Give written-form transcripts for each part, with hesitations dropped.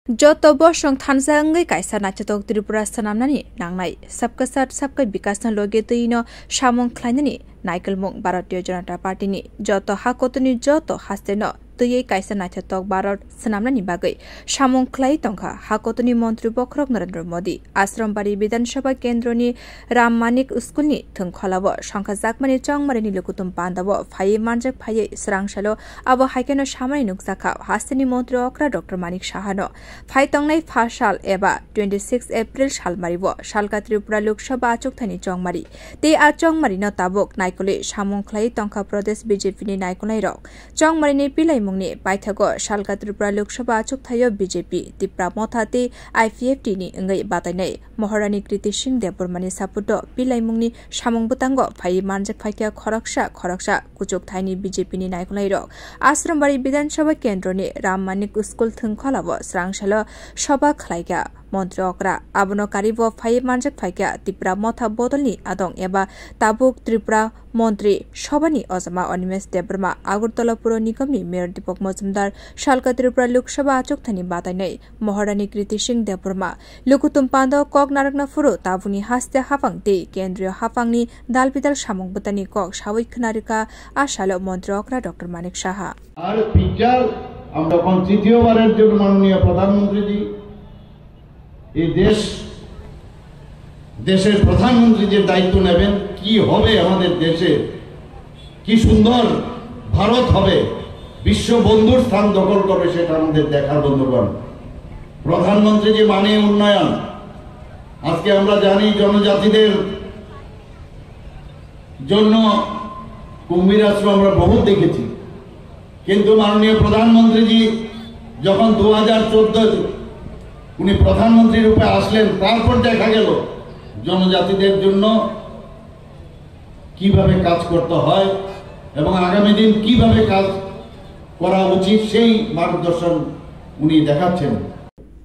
Joto bosong thansa ngai kaisa nachatok Tripura sanamnani nangnai sabka sat sabka bikasna loge tuino samong khlainani naikelmung Bharatiya Janata Party ni joto hakotoni joto hasteno tuyei kaisa nachatok Bharat sanamnani bagai samong khlai tongkha hakotoni mantri Bokrok Narendra Modi Asrambari Bidhan Sabha Kendroni Rammanik School ni thungkholawo sangkha jakmani chongmareni lukutum pandawo phai manjak phai srangsalo abo haikeno samani nuksakha hasteni mantri okra Dr. Manik Sahano phai tongnai phasal eba 26 April salmaribo salka Tripura Lok Sabha achukthani chongmari te a chongmari no tabok naikole samong khlai tongkha Pradesh BJP ni naikolai rok chongmari ni pilai mungni paithago salka Tripura Lok Sabha achukthai BJP Tipra Mothate IPFT ni ngai batainai Maharani Kriti Singh Debormani saputo pilai mungni samong butango phai manjak phaikya khoroksa kuchuk thaini BJP ni naikolai rok Asrambari Bidhan Sabha Kendroni Rammanik School thungkholawo srangsalo Sabha khlaika Mantri Okra abono karibo phai manjak phaikya Tipra Motha bodolni adong eba tabuk Tripura Mantri Sabhani Ojama Animesh Deborma Agartala Puro Nigamni Mayor Deepak Majumdar Salka Tripura Lok Sabha achukthani batainai Maharani Kriti Singh Deborma Lukutum Pando Kok Narakna Furo tabuni haste hapangte Kendriya hapangni dalbidal samong butani kok sawai khnarika asalo Mantri Okra Dr. Manik Saha R picture আমরা কোন তৃতীয়বারের জন্য মাননীয় প্রধানমন্ত্রী এই দেশের প্রধানমন্ত্রী যে দায়িত্ব নেবেন কি হবে আমাদের দেশে কি সুন্দর ভারত হবে বিশ্ব বন্ধুর স্থান দখল করবে সেটা আমাদের দেখার বন্ধুগণ প্রধানমন্ত্রী যে মানে উন্নয়ন আজকে আমরা জানি জনজাতিদের জন্য কুম্ভীর আশ্রম আমরা বহু দেখেছি কিন্তু মাননীয় প্রধানমন্ত্রীজি যখন 2014 উনি প্রধানমন্ত্রী রূপে আসলেন তারপর দেখা গেল জনজাতিদের জন্য কিভাবে কাজ করতে হয় এবং আগামী দিন কিভাবে কাজ করা উচিত সেই মার্গদর্শন উনি দেখাচ্ছেন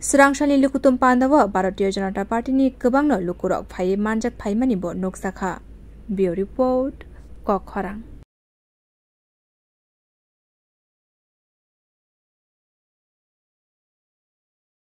Srangsali lukutum pandawo Bharatiya Janata Party ni gobangno lukurok phai manjak phaimani bo noksakha Bureau Report Kokharang